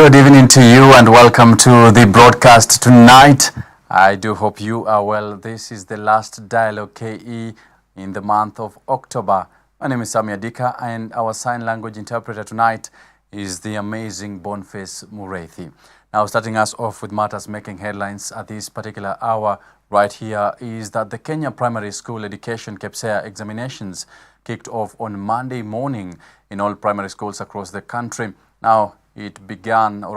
Good evening to you and welcome to the broadcast tonight. I do hope you are well. This is the last Dialogue KE in the month of October. My name is Sammy Adika and our sign language interpreter tonight is the amazing Boniface Mureithi. Now, starting us off with matters making headlines at this particular hour right here is that the Kenya Primary School Education KPSEA examinations kicked off on Monday morning in all primary schools across the country. Now, it began in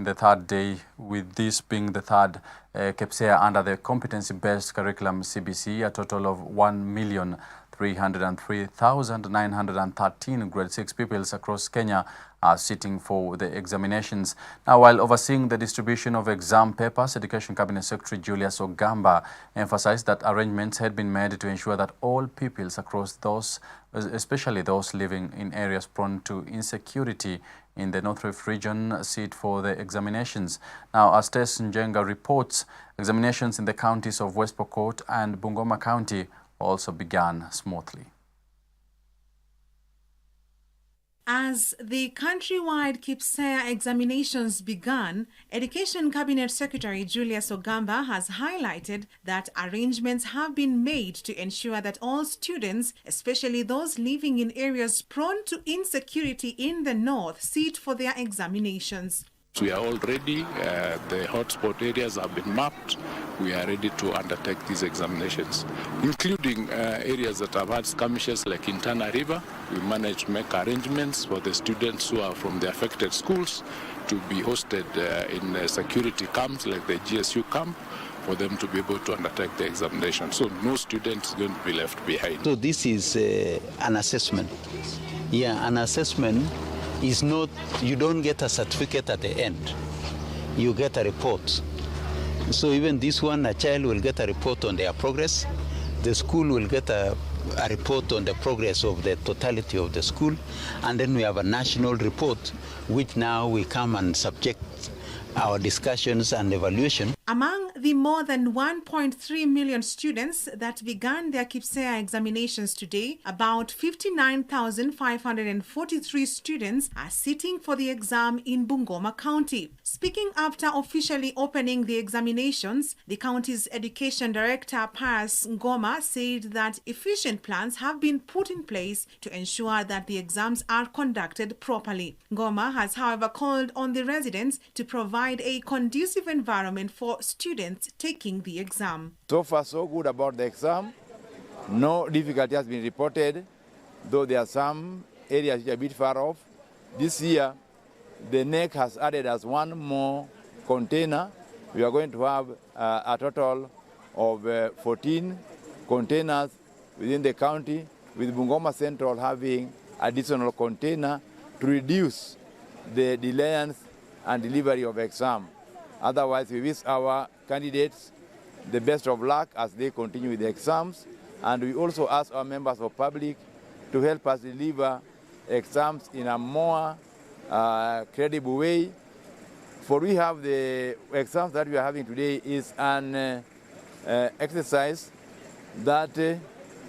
the third day, with this being the third KPSEA under the competency-based curriculum CBC. A total of 1,303,913 grade 6 pupils across Kenya are sitting for the examinations. Now, while overseeing the distribution of exam papers, Education Cabinet Secretary Julius Ogamba emphasized that arrangements had been made to ensure that all pupils across those, especially those living in areas prone to insecurity in the North Rift region, sit for the examinations. Now, as Tess Njenga reports, examinations in the counties of West Pokot and Bungoma County also began smoothly. As the countrywide KPSEA examinations began, Education Cabinet Secretary Julius Ogamba has highlighted that arrangements have been made to ensure that all students, especially those living in areas prone to insecurity in the north, sit for their examinations. We are all ready. The hotspot areas have been mapped. We are ready to undertake these examinations, including areas that have had skirmishes like in Tana River. We managed to make arrangements for the students who are from the affected schools to be hosted in security camps like the GSU camp for them to be able to undertake the examination. So no student is going to be left behind. So this is an assessment. Yeah, an assessment is not, you don't get a certificate at the end. You get a report. So even this one, a child will get a report on their progress. The school will get a report on the progress of the totality of the school. And then we have a national report, which now we come and subject our discussions and evaluation. Among the more than 1.3 million students that began their KPSEA examinations today, about 59,543 students are sitting for the exam in Bungoma County. Speaking after officially opening the examinations, the county's Education Director Pius Ngoma said that efficient plans have been put in place to ensure that the exams are conducted properly. Ngoma has, however, called on the residents to provide a conducive environment for students taking the exam. So far, so good about the exam. No difficulty has been reported, though there are some areas which are a bit far off. This year, the NEC has added as one more container. We are going to have a total of 14 containers within the county, with Bungoma Central having additional container to reduce the delayance and delivery of exam. Otherwise, we wish our candidates the best of luck as they continue with the exams. And we also ask our members of public to help us deliver exams in a more credible way. For we have the exams that we are having today is an exercise that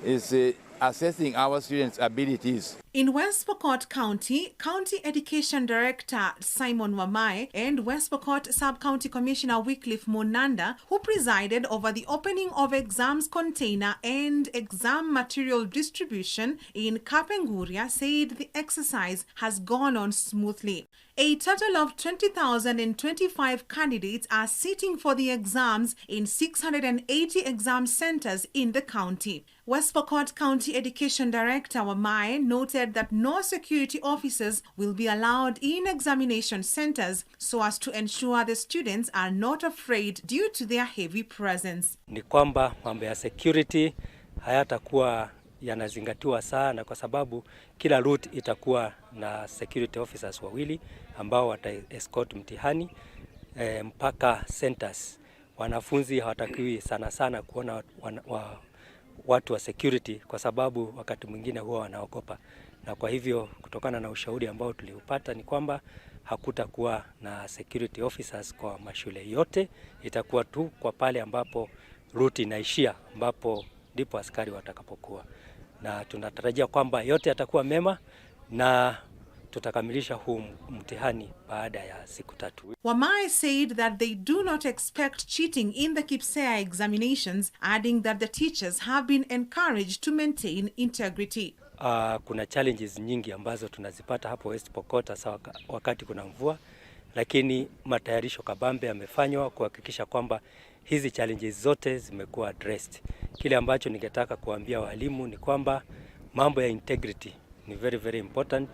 is assessing our students' abilities. In West Pokot County, County Education Director Simon Wamai and West Pokot Sub-County Commissioner Wycliffe Monanda, who presided over the opening of exams container and exam material distribution in Kapenguria, said the exercise has gone on smoothly. A total of 20,025 candidates are sitting for the exams in 680 exam centers in the county. West Pokot County Education Director Wamai noted that no security officers will be allowed in examination centers so as to ensure the students are not afraid due to their heavy presence. Ni kwamba mambo ya security hayatakuwa yanazingatiwa sana kwa sababu kila route itakuwa na security officers wawili ambao wata-escort mtihani mpaka centers. Wanafunzi hawatakiwi sana kuona watu wa security kwa sababu wakati mwingine huwa wanaogopa. Na kwa hivyo kutokana na ushauri ambao tuliupata ni kwamba hakutakuwa na security officers kwa mashule yote, itakuwa tu kwa pale ambapo route inaishia, ambapo ndipo askari watakapokuwa. Na tunatarajia kwamba yote yatakuwa mema na tutakamilisha huu mtihani baada ya siku 3. Wamai said that they do not expect cheating in the KPSEA examinations, adding that the teachers have been encouraged to maintain integrity. Kuna challenges nyingi ambazo tunazipata hapo West Pokot hasa wakati kuna mvua, lakini matayarisho kabambe yamefanywa kuhakikisha kwamba hizi challenges zote zimekuwa addressed. Kile ambacho ningetaka kuambia walimu ni kwamba mambo ya integrity ni very very important,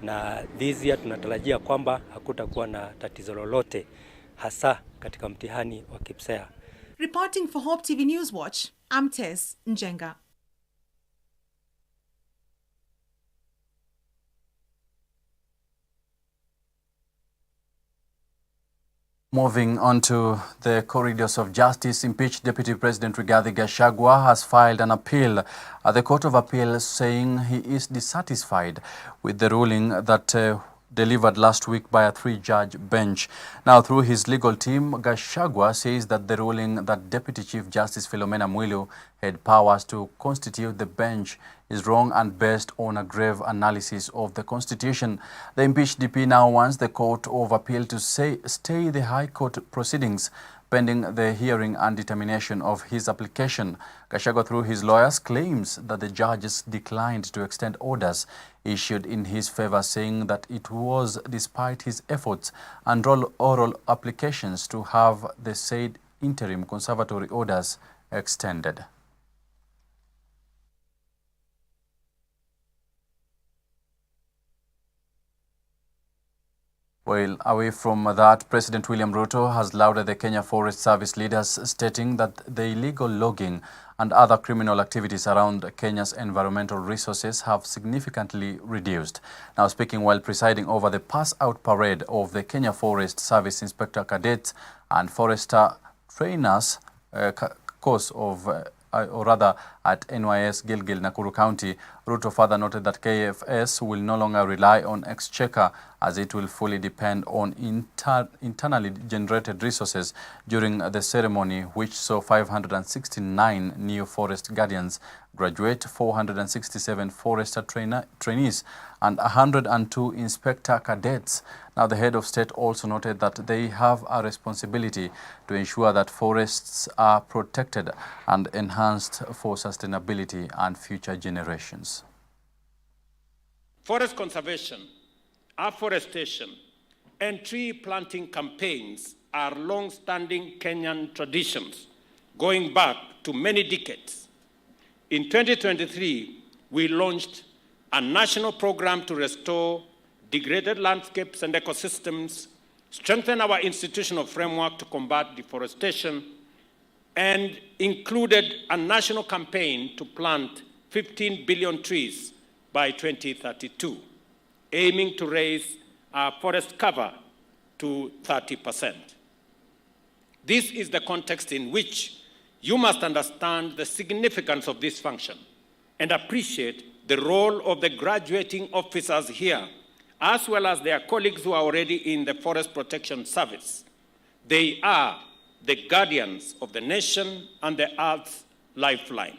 na this year tunatarajia kwamba hakutakuwa na tatizo lolote hasa katika mtihani wa KPSEA. Reporting for Hope TV Newswatch, I'm Tess Njenga. Moving on to the corridors of justice, impeached Deputy President Rigathi Gachagua has filed an appeal at the Court of Appeal saying he is dissatisfied with the ruling that delivered last week by a 3-judge bench. Now, through his legal team, Gachagua says that the ruling that Deputy Chief Justice Philomena Mwilu had powers to constitute the bench is wrong and based on a grave analysis of the Constitution. The impeached DP now wants the Court of Appeal to stay the High Court proceedings pending the hearing and determination of his application. Gachagua, through his lawyers, claims that the judges declined to extend orders issued in his favor, saying that it was despite his efforts and oral applications to have the said interim conservatory orders extended. Well, away from that, President William Ruto has lauded the Kenya Forest Service leaders, stating that the illegal logging and other criminal activities around Kenya's environmental resources have significantly reduced. Now, speaking while presiding over the pass-out parade of the Kenya Forest Service Inspector Cadets and Forester Trainers course of at NYS Gilgil, Nakuru County, Ruto further noted that KFS will no longer rely on exchequer as it will fully depend on internally generated resources during the ceremony, which saw 569 new forest guardians graduate, 467 forester trainees, and 102 inspector cadets. Now, the head of state also noted that they have a responsibility to ensure that forests are protected and enhanced for sustainability and future generations. Forest conservation, afforestation, and tree planting campaigns are long-standing Kenyan traditions going back to many decades. In 2023, we launched a national program to restore degraded landscapes and ecosystems, strengthen our institutional framework to combat deforestation, and included a national campaign to plant 15 billion trees by 2032, aiming to raise our forest cover to 30%. This is the context in which you must understand the significance of this function and appreciate the role of the graduating officers here, as well as their colleagues who are already in the Forest Protection Service. They are the guardians of the nation and the Earth's lifeline.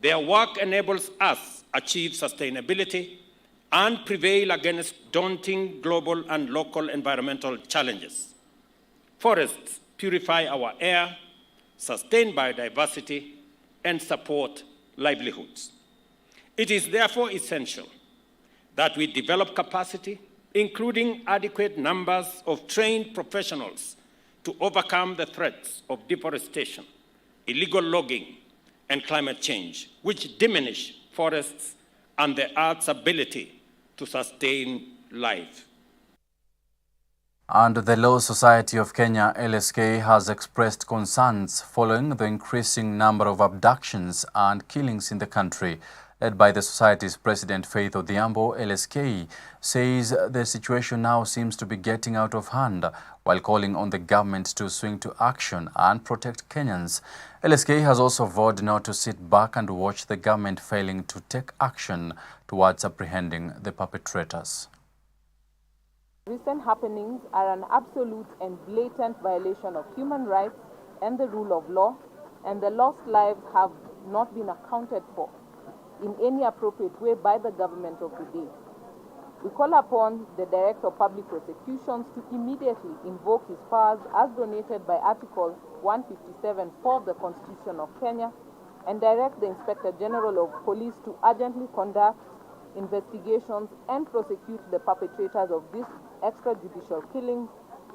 Their work enables us achieve sustainability and prevail against daunting global and local environmental challenges. Forests purify our air, sustain biodiversity, and support livelihoods. It is therefore essential that we develop capacity, including adequate numbers of trained professionals to overcome the threats of deforestation, illegal logging, and climate change, which diminish forests and the Earth's ability to sustain life. And the Law Society of Kenya, LSK, has expressed concerns following the increasing number of abductions and killings in the country. Led by the Society's President Faith Odhiambo, LSK says the situation now seems to be getting out of hand, while calling on the government to swing to action and protect Kenyans. LSK has also vowed not to sit back and watch the government failing to take action towards apprehending the perpetrators. Recent happenings are an absolute and blatant violation of human rights and the rule of law, and the lost lives have not been accounted for in any appropriate way by the government of the day. We call upon the Director of Public Prosecutions to immediately invoke his powers as donated by Article 157(4) of the Constitution of Kenya and direct the Inspector General of Police to urgently conduct investigations and prosecute the perpetrators of these extrajudicial killings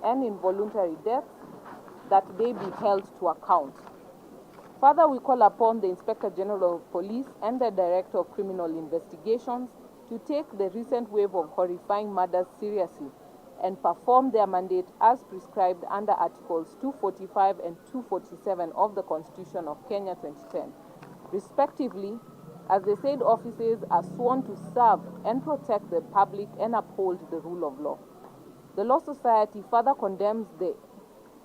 and involuntary deaths, that they be held to account. Further, we call upon the Inspector General of Police and the Director of Criminal Investigations to take the recent wave of horrifying murders seriously and perform their mandate as prescribed under Articles 245 and 247 of the Constitution of Kenya 2010, respectively, as the said officers are sworn to serve and protect the public and uphold the rule of law. The Law Society further condemns the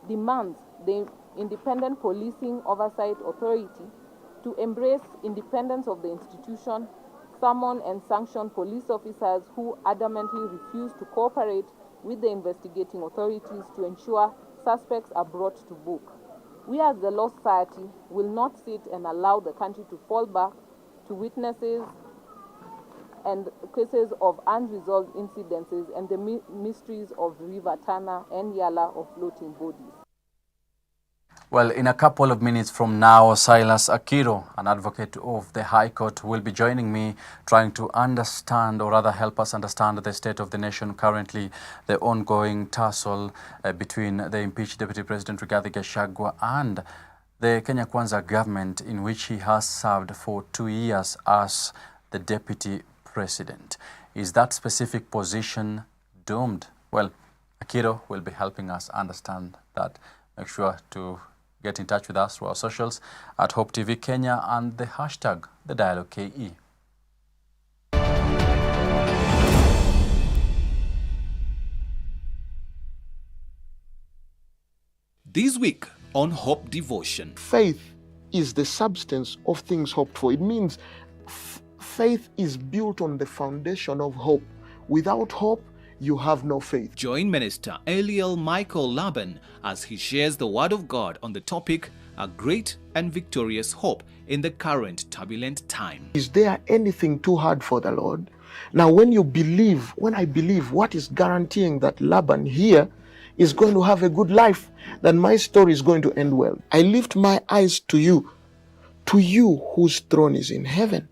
demands the Independent Policing Oversight Authority to embrace independence of the institution, summon and sanction police officers who adamantly refuse to cooperate with the investigating authorities to ensure suspects are brought to book. We as the Law Society will not sit and allow the country to fall back to witnesses and cases of unresolved incidences and the mysteries of River Tana and Yala of floating bodies. Well, in a couple of minutes from now, Silas Akiro, an advocate of the High Court, will be joining me trying to understand, or rather help us understand, the state of the nation currently, the ongoing tussle between the impeached Deputy President Rigathi Gachagua and the Kenya Kwanza government, in which he has served for 2 years as the Deputy President. Is that specific position doomed? Well, Akiro will be helping us understand that. Make sure to get in touch with us through our socials at Hope TV Kenya and the hashtag #TheDialogueKE. This week on Hope Devotion. Faith is the substance of things hoped for. It means faith is built on the foundation of hope. Without hope, you have no faith. Join Minister Eliel Michael Laban as he shares the Word of God on the topic, A Great and Victorious Hope in the Current Turbulent Time. Is there anything too hard for the Lord? Now, when I believe, what is guaranteeing that Laban here is going to have a good life, then my story is going to end well. I lift my eyes to you whose throne is in heaven.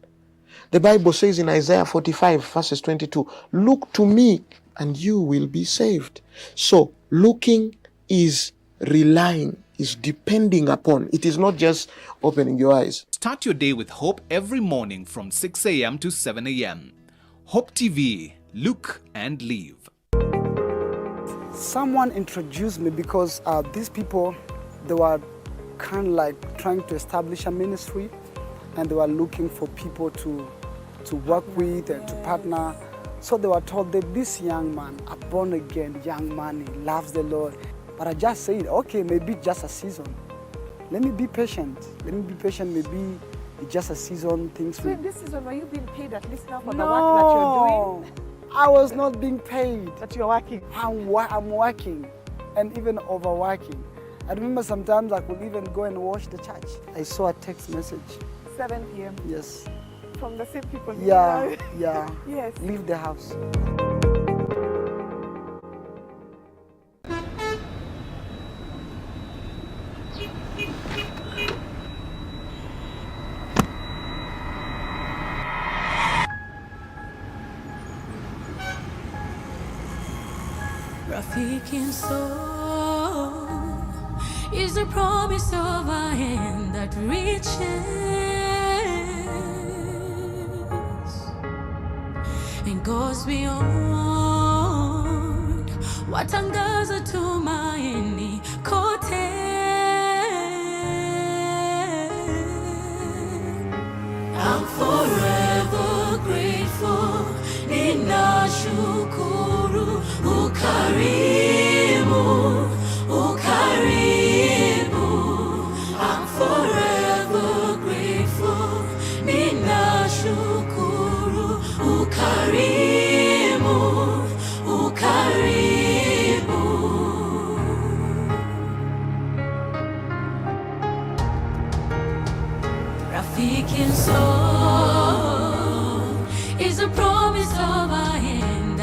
The Bible says in Isaiah 45 verses 22, look to me and you will be saved. So looking is relying, is depending upon. It is not just opening your eyes. Start your day with hope every morning from 6 a.m. to 7 a.m. Hope TV, look and live. Someone introduced me because these people, they were kind of like trying to establish a ministry, and they were looking for people to work with and to partner. So they were told that this young man, a born-again young man, he loves the Lord. But I just said, okay, maybe just a season. Let me be patient. Maybe it's just a season. So in this season, were you being paid at least now for the work that you're doing? I was not being paid. But you're working? I'm working, and even overworking. I remember sometimes I could even go and wash the church. I saw a text message. 7 p.m. Yes. From the same people. Yeah. Yes. Leave the house. Rafiki soul is the promise of a hand that reaches and goes beyond what angaza tumaini kote. I'm forever grateful. Ninashukuru ukarimu, ukarimu. I'm forever grateful. Ninashukuru ukarimu, ukarimu. Rafiki soul is a promise of a hand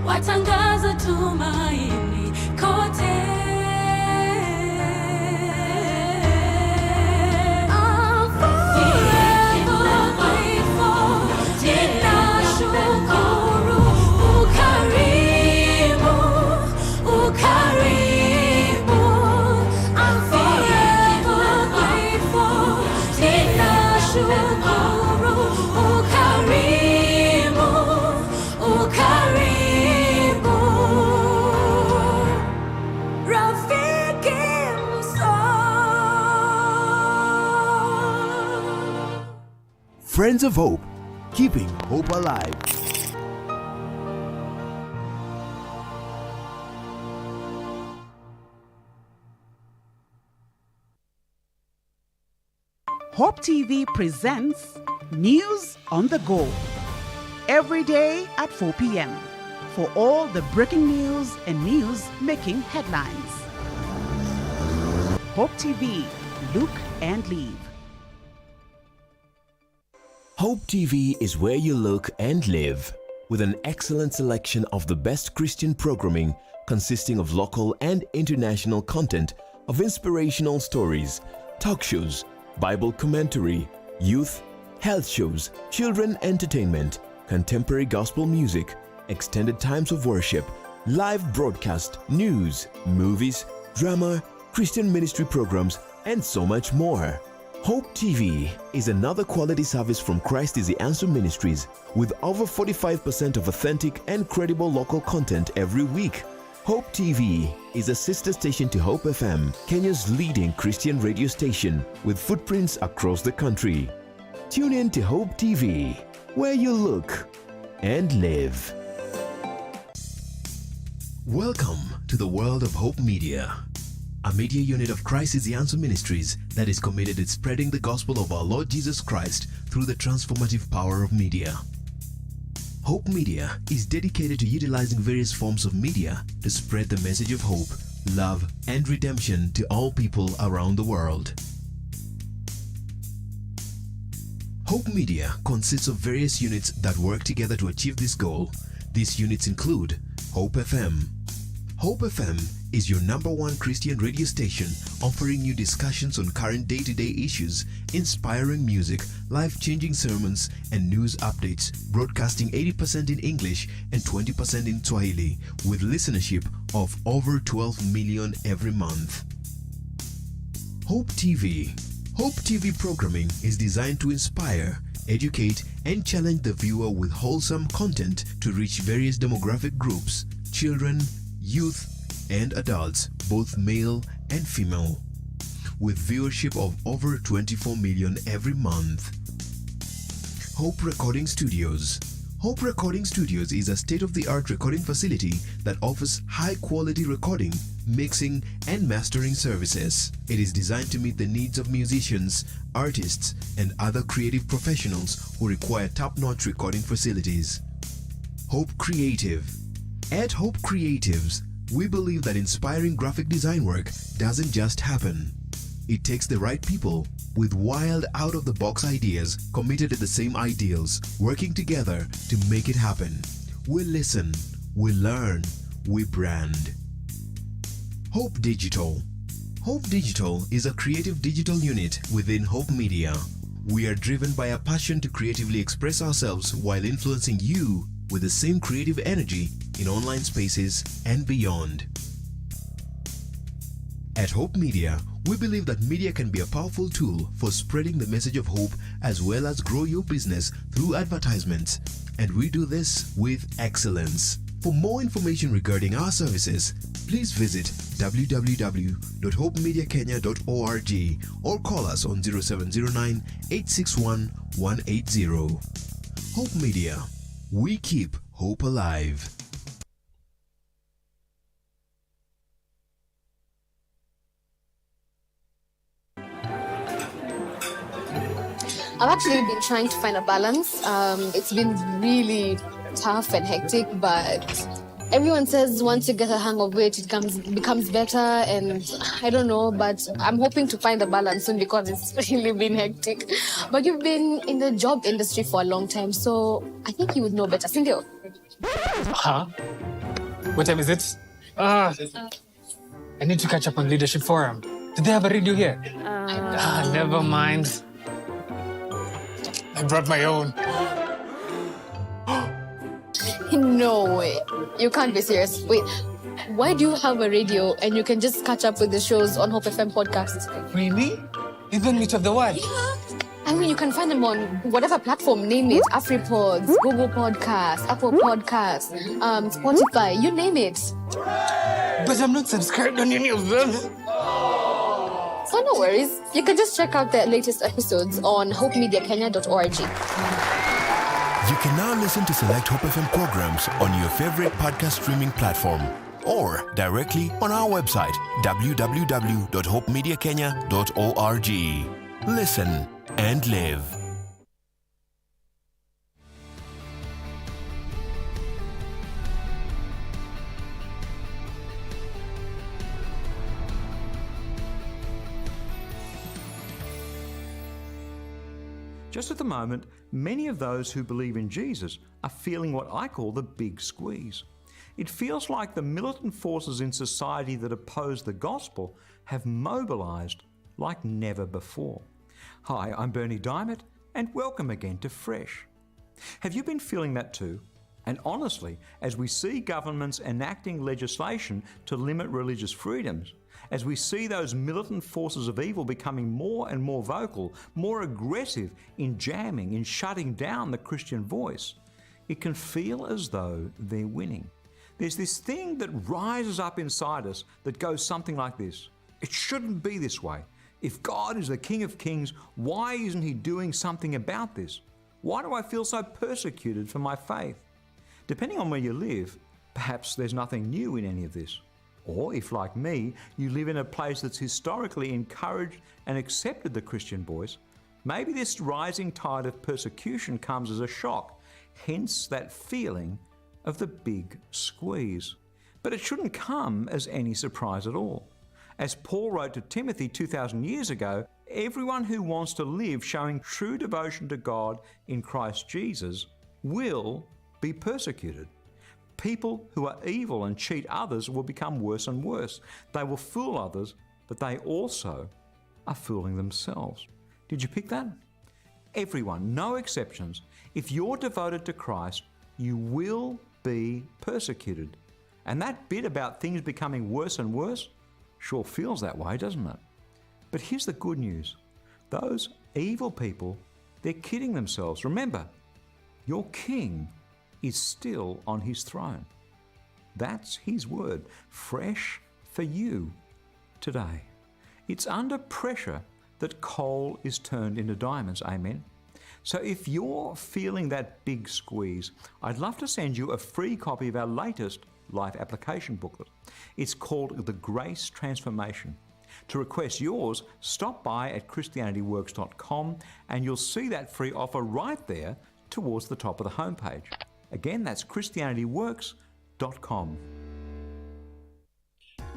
watangaza tumaini kote. I'm forever grateful. Ninashukuru ukarimu, ukarimu. I'm forever grateful. Ninashukuru ukarimu, ukarimu. Rafiki Friends of Hope, keeping hope alive. Hope TV presents News on the Go. Every day at 4 p.m. for all the breaking news and news making headlines. Hope TV, look and live. Hope TV is where you look and live, with an excellent selection of the best Christian programming consisting of local and international content, of inspirational stories, talk shows, Bible commentary, youth, health shows, children entertainment, contemporary gospel music, extended times of worship, live broadcast, news, movies, drama, Christian ministry programs, and so much more. Hope TV is another quality service from Christ is the Answer Ministries, with over 45% of authentic and credible local content every week. Hope TV is a sister station to Hope FM, Kenya's leading Christian radio station, with footprints across the country. Tune in to Hope TV, where you look and live. Welcome to the world of Hope Media, a media unit of Christ is the Answer Ministries that is committed to spreading the gospel of our Lord Jesus Christ through the transformative power of media. Hope Media is dedicated to utilizing various forms of media to spread the message of hope, love, and redemption to all people around the world. Hope Media consists of various units that work together to achieve this goal. These units include Hope FM. Hope FM is your #1 Christian radio station, offering you discussions on current day-to-day issues, inspiring music, life-changing sermons, and news updates, broadcasting 80% in English and 20% in Swahili, with listenership of over 12 million every month. Hope TV. Hope TV programming is designed to inspire, educate, and challenge the viewer with wholesome content to reach various demographic groups, children, youth, and adults, both male and female, with viewership of over 24 million every month. Hope Recording Studios. Hope Recording Studios is a state-of-the-art recording facility that offers high-quality recording, mixing, and mastering services. It is designed to meet the needs of musicians, artists, and other creative professionals who require top-notch recording facilities. Hope Creative. At Hope Creatives, we believe that inspiring graphic design work doesn't just happen. It takes the right people with wild, out-of-the-box ideas committed to the same ideals, working together to make it happen. We listen, we learn, we brand. Hope Digital. Hope Digital is a creative digital unit within Hope Media. We are driven by a passion to creatively express ourselves while influencing you with the same creative energy in online spaces and beyond. At Hope Media, we believe that media can be a powerful tool for spreading the message of hope as well as grow your business through advertisements, and we do this with excellence. For more information regarding our services, please visit www.hopemediakenya.org or call us on 0709 861 180. Hope Media. We keep hope alive. I've actually been trying to find a balance. It's been really tough and hectic, but Everyone says once you get a hang of it, becomes better, and I don't know, but I'm hoping to find the balance soon because it's really been hectic. But you've been in the job industry for a long time, so I think you would know better. Sindio? Huh? What time is it? I need to catch up on Leadership Forum. Do they have a radio here? Never mind. I brought my own. No way. You can't be serious. Wait, why do you have a radio and you can just catch up with the shows on Hope FM podcast? Really? Even Meet of the One? Yeah. I mean, you can find them on whatever platform, name it. AfriPods, Google Podcasts, Apple Podcasts, Spotify, you name it. But I'm not subscribed on any of them. So no worries. You can just check out the latest episodes on hopemediakenya.org. You can now listen to select Hope FM programs on your favorite podcast streaming platform or directly on our website, www.hopemediakenya.org. Listen and live. Just at the moment, many of those who believe in Jesus are feeling what I call the big squeeze. It feels like the militant forces in society that oppose the gospel have mobilized like never before. Hi, I'm Bernie Diamond, and welcome again to Fresh. Have you been feeling that too? And honestly, as we see governments enacting legislation to limit religious freedoms, as we see those militant forces of evil becoming more and more vocal, more aggressive in jamming, in shutting down the Christian voice, it can feel as though they're winning. There's this thing that rises up inside us that goes something like this. It shouldn't be this way. If God is the King of Kings, why isn't He doing something about this? Why do I feel so persecuted for my faith? Depending on where you live, perhaps there's nothing new in any of this. Or if, like me, you live in a place that's historically encouraged and accepted the Christian voice, maybe this rising tide of persecution comes as a shock, hence that feeling of the big squeeze. But it shouldn't come as any surprise at all. As Paul wrote to Timothy 2,000 years ago, everyone who wants to live showing true devotion to God in Christ Jesus will be persecuted. People who are evil and cheat others will become worse and worse. They will fool others, but they also are fooling themselves. Did you pick that? Everyone, no exceptions. If you're devoted to Christ, you will be persecuted. And that bit about things becoming worse and worse sure feels that way, doesn't it? But here's the good news. Those evil people, they're kidding themselves. Remember, your king is still on his throne. That's his word, fresh for you today. It's under pressure that coal is turned into diamonds, amen? So if you're feeling that big squeeze, I'd love to send you a free copy of our latest life application booklet. It's called The Grace Transformation. To request yours, stop by at christianityworks.com and you'll see that free offer right there towards the top of the homepage. Again, that's christianityworks.com.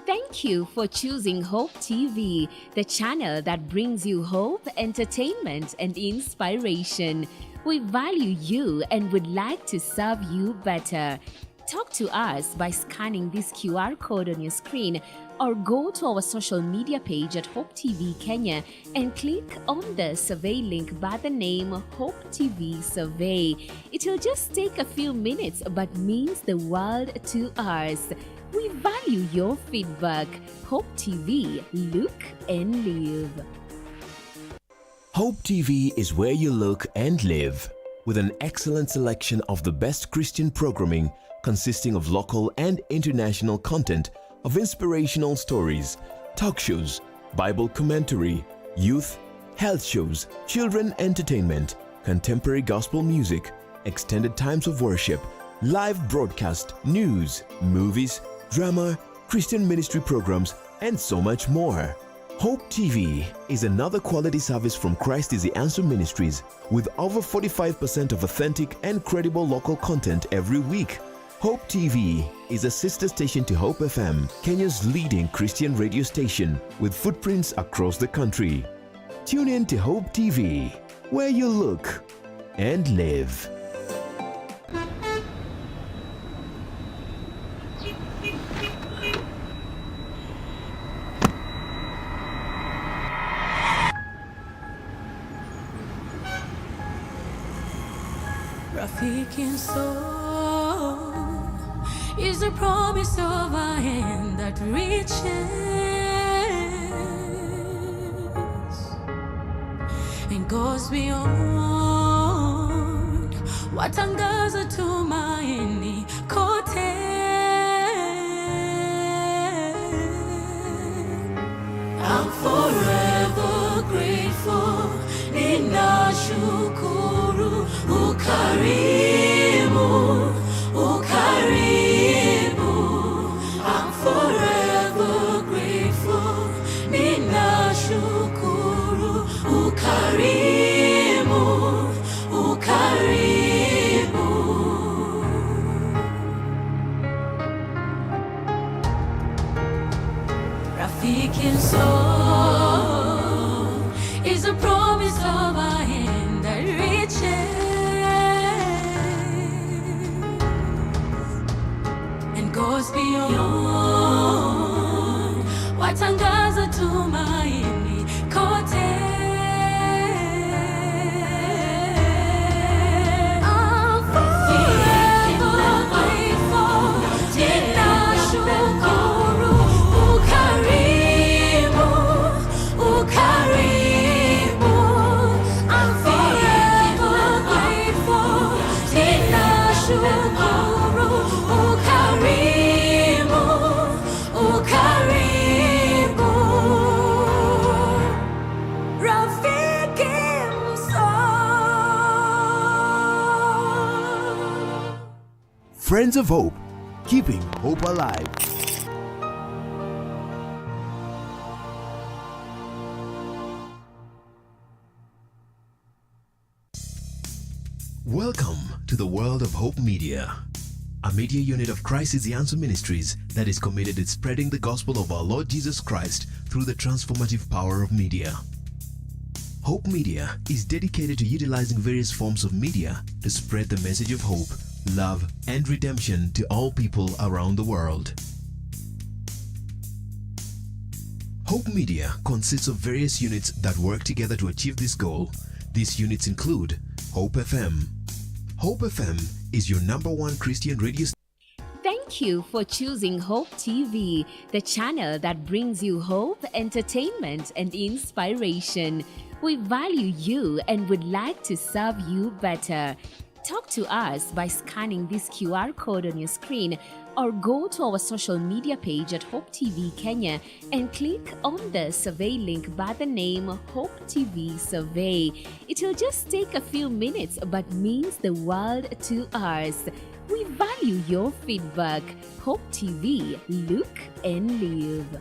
Thank you for choosing Hope TV, the channel that brings you hope, entertainment, and inspiration. We value you and would like to serve you better. Talk to us by scanning this QR code on your screen or go to our social media page at Hope TV Kenya and click on the survey link by the name Hope TV Survey. It'll just take a few minutes but means the world to us. We value your feedback. Hope TV, look and live. Hope TV is where you look and live, with an excellent selection of the best Christian programming consisting of local and international content, of inspirational stories, talk shows, Bible commentary, youth, health shows, children entertainment, contemporary gospel music, extended times of worship, live broadcast, news, movies, drama, Christian ministry programs, and so much more. Hope TV is another quality service from Christ is the Answer Ministries with over 45% of authentic and credible local content every week. Hope TV is a sister station to Hope FM, Kenya's leading Christian radio station with footprints across the country. Tune in to Hope TV, where you look and live. Rafiki soul is a promise of a hand that reaches and goes beyond what angaza tumaini kote. I'm forever grateful. Ninashukuru ukarimu, ukarimu. I'm forever grateful. Ninashukuru ukarimu, ukarimu. Rafiki soul is a promise of a hand that reaches and goes beyond what angaza tumaini kote. I'm forever grateful. Ninashukuru ukarimu, ukarimu. I'm forever grateful. Ninashukuru ukarimu, ukarimu. Rafiki msoul. Friends of Hope, keeping hope alive. Welcome to the world of Hope Media, a media unit of Christ is the Answer Ministries that is committed to spreading the gospel of our Lord Jesus Christ through the transformative power of media. Hope Media is dedicated to utilizing various forms of media to spread the message of hope, love, and redemption to all people around the world. Hope Media consists of various units that work together to achieve this goal. These units include Hope FM. Hope FM is your #1 Christian radio station. Thank you for choosing Hope TV, the channel that brings you hope, entertainment, and inspiration. We value you and would like to serve you better. Talk to us by scanning this QR code on your screen or go to our social media page at Hope TV Kenya and click on the survey link by the name Hope TV Survey. It will just take a few minutes but means the world to us. We value your feedback. Hope TV, look and live.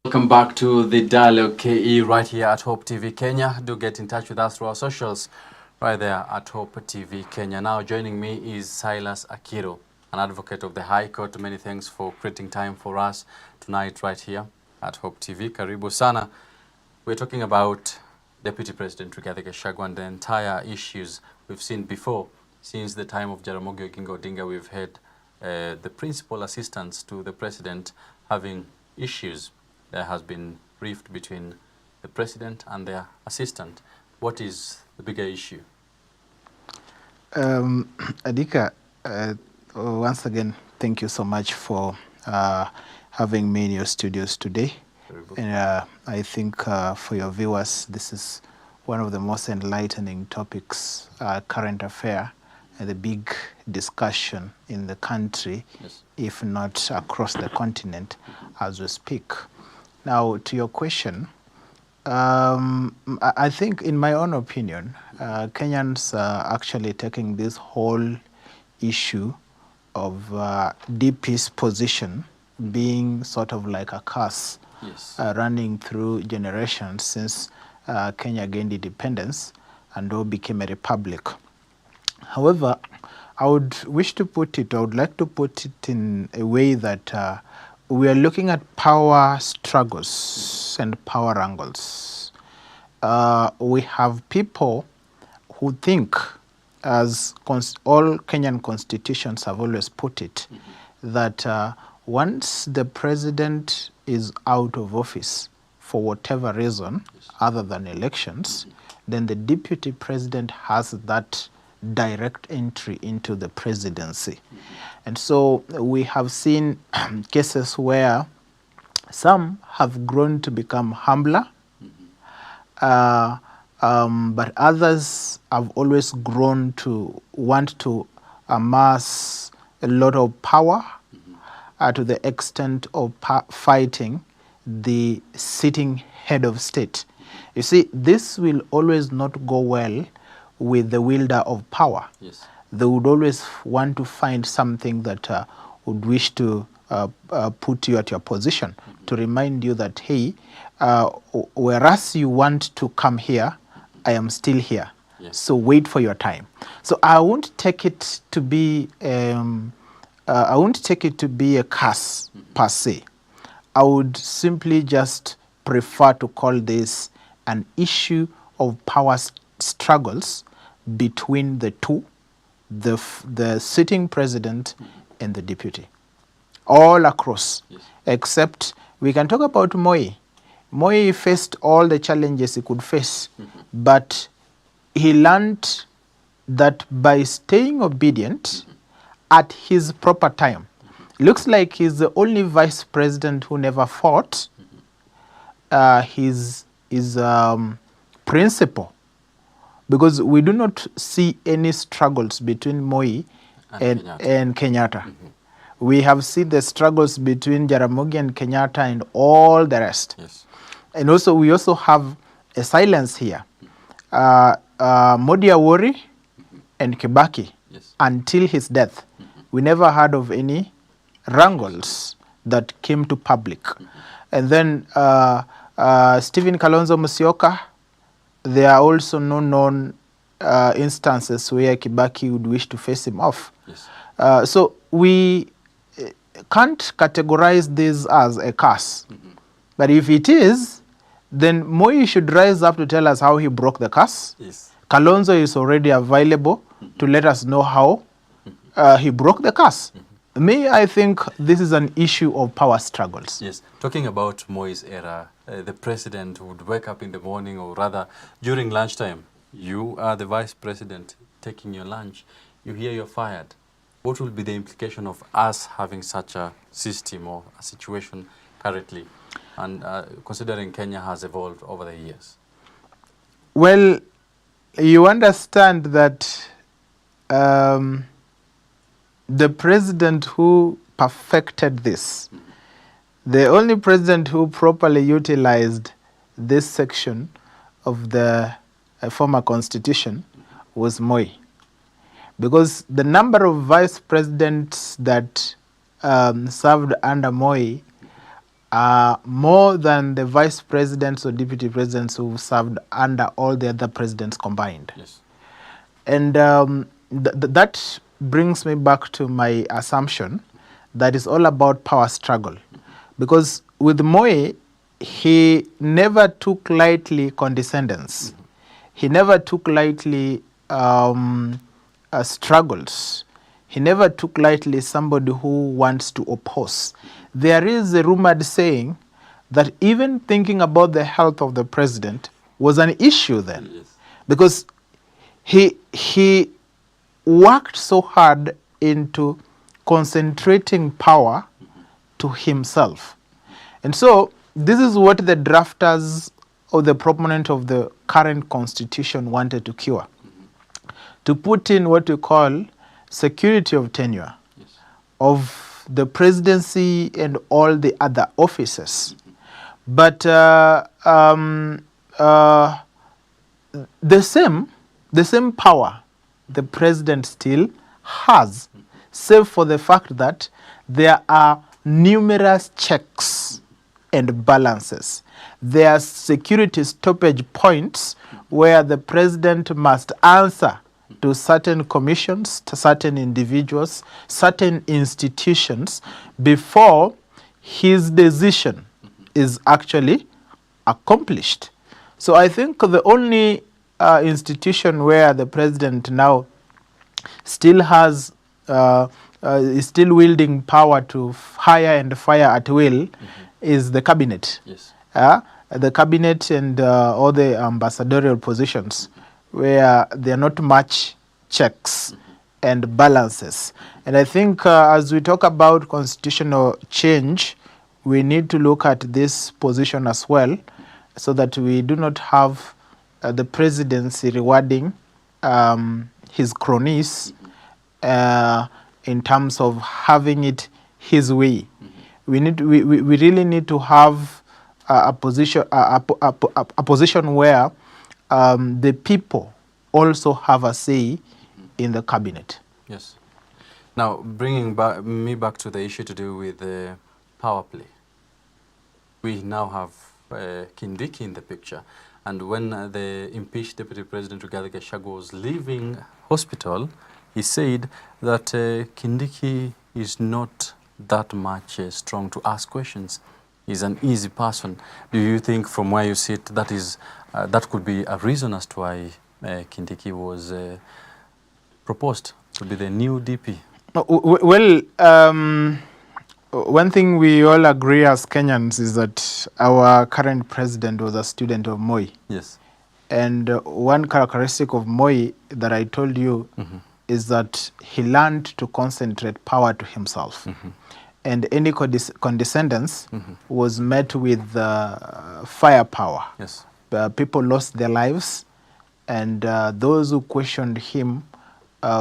Welcome back to the Dialogue KE right here at Hope TV Kenya. Do get in touch with us through our socials right there at Hope TV Kenya. Now joining me is Silas Akiro, an advocate of the High Court. Many thanks for creating time for us tonight right here at Hope TV. Karibu sana. We're talking about Deputy President Rigathi Gachagua and the entire issues we've seen before. Since the time of Jaramogi Oginga Odinga, we've had the principal assistants to the president having issues. There has been rift between the president and their assistant. What is the bigger issue? Adika, once again, thank you so much for having me in your studios today. And I think for your viewers, this is one of the most enlightening topics, current affair, and the big discussion in the country, yes, if not across the continent as we speak. Now, to your question, I think, in my own opinion, Kenyans are actually taking this whole issue DP's position being sort of like a curse running through generations since Kenya gained independence and all became a republic. However, I would like to put it in a way that we are looking at power struggles and power angles. We have people who think, as all Kenyan constitutions have always put it, that once the president is out of office for whatever reason other than elections, then the deputy president has that direct entry into the presidency. And so we have seen cases where some have grown to become humbler, but others have always grown to want to amass a lot of power to the extent of fighting the sitting head of state. You see, this will always not go well with the wielder of power. Yes. They would always want to find something that would wish to put you at your position, to remind you that, hey, whereas you want to come here, I am still here. Yes. So wait for your time. So I won't take it to be a curse per se. I would simply just prefer to call this an issue of power struggles between the two, the sitting president and the deputy, all across. Yes. Except we can talk about Moi. Moi faced all the challenges he could face, but he learned that by staying obedient at his proper time. Looks like he's the only vice president who never fought his principle, because we do not see any struggles between Moi and Kenyatta. We have seen the struggles between Jaramogi and Kenyatta and all the rest. Yes. And also we also have a silence here. Modi Awori and Kibaki, until his death, we never heard of any wrangles that came to public. And then Stephen Kalonzo Musyoka, there are also no known instances where Kibaki would wish to face him off. Yes. So we can't categorize this as a curse. But if it is, then Moi should rise up to tell us how he broke the curse. Yes. Kalonzo is already available to let us know how he broke the curse. Me, I think this is an issue of power struggles. Yes. Talking about Moi's era, the president would wake up in the morning, or rather during lunchtime. You are the vice president taking your lunch. You hear you're fired. What will be the implication of us having such a system or a situation currently, and considering Kenya has evolved over the years? Well, you understand that the president who perfected this, the only president who properly utilized this section of the former constitution was Moi. Because the number of vice presidents that served under Moi are more than the vice presidents or deputy presidents who served under all the other presidents combined. Yes. And that brings me back to my assumption that is all about power struggle. Because with Moi, he never took lightly condescendence. He never took lightly struggles. He never took lightly somebody who wants to oppose. There is a rumored saying that even thinking about the health of the president was an issue then. Yes. Because he worked so hard into concentrating power to himself. And so this is what the drafters or the proponent of the current constitution wanted to cure. To put in what we call security of tenure of the presidency and all the other offices. But the same power the president still has save for the fact that there are numerous checks and balances. There are security stoppage points where the president must answer to certain commissions, to certain individuals, certain institutions before his decision is actually accomplished. So I think the only institution where the president now still has is still wielding power to hire and fire at will is the cabinet. Yes. The cabinet and all the ambassadorial positions where there are not much checks and balances. And I think as we talk about constitutional change, we need to look at this position as well, so that we do not have the presidency rewarding his cronies in terms of having it his way. We really need to have a position where the people also have a say in the cabinet. Yes. Now, bringing me back to the issue to do with the power play. We now have Kindiki in the picture. And when the impeached Deputy President Rigathi Gachagua was leaving hospital, he said that Kindiki is not that much strong to ask questions. He's an easy person. Do you think, from where you sit, that is that could be a reason as to why Kindiki was proposed to be the new DP? Well, one thing we all agree as Kenyans is that our current president was a student of Moi. Yes. And one characteristic of Moi that I told you is that he learned to concentrate power to himself. And any condescendence was met with firepower. Yes. People lost their lives, and those who questioned him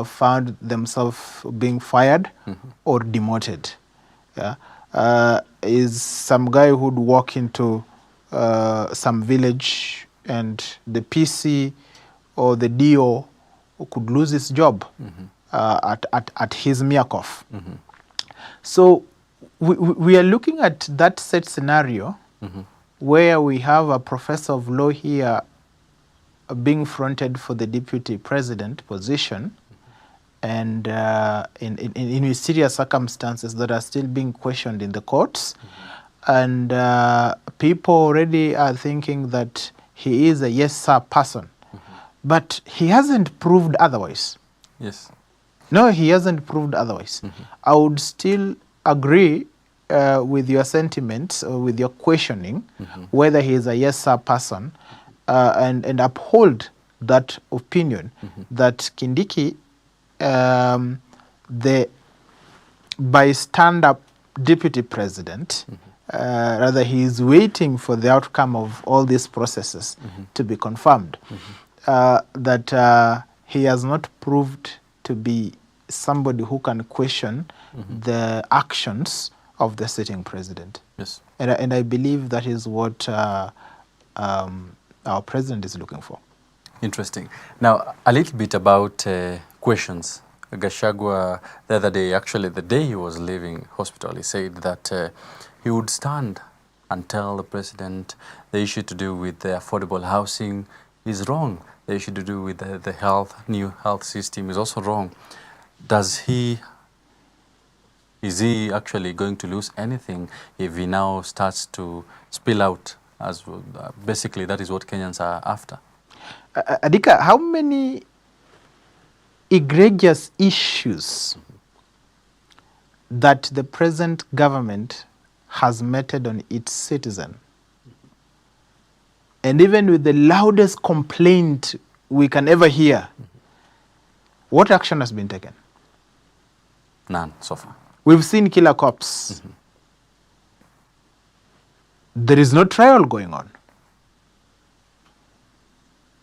found themselves being fired or demoted. Is some guy who'd walk into some village and the PC or the DO could lose his job at his Miakov. So we are looking at that set scenario where we have a professor of law here being fronted for the deputy president position, and in mysterious circumstances that are still being questioned in the courts. And people already are thinking that he is a yes sir person. But he hasn't proved otherwise. Yes. No, he hasn't proved otherwise. I would still agree with your sentiments or with your questioning whether he is a yes sir person, and uphold that opinion that Kindiki, the bystander deputy president, rather he is waiting for the outcome of all these processes to be confirmed, that he has not proved to be somebody who can question the actions of the sitting president. Yes. And I believe that is what our president is looking for. Interesting. Now, a little bit about questions. Gachagua, the other day, actually the day he was leaving hospital, he said that he would stand and tell the president the issue to do with the affordable housing is wrong. The issue to do with the new health system is also wrong. Is he actually going to lose anything if he now starts to spill out? As basically, that is what Kenyans are after. Adika, how many egregious issues that the present government has meted on its citizen, and even with the loudest complaint we can ever hear, what action has been taken? None so far. We've seen killer cops. There is no trial going on.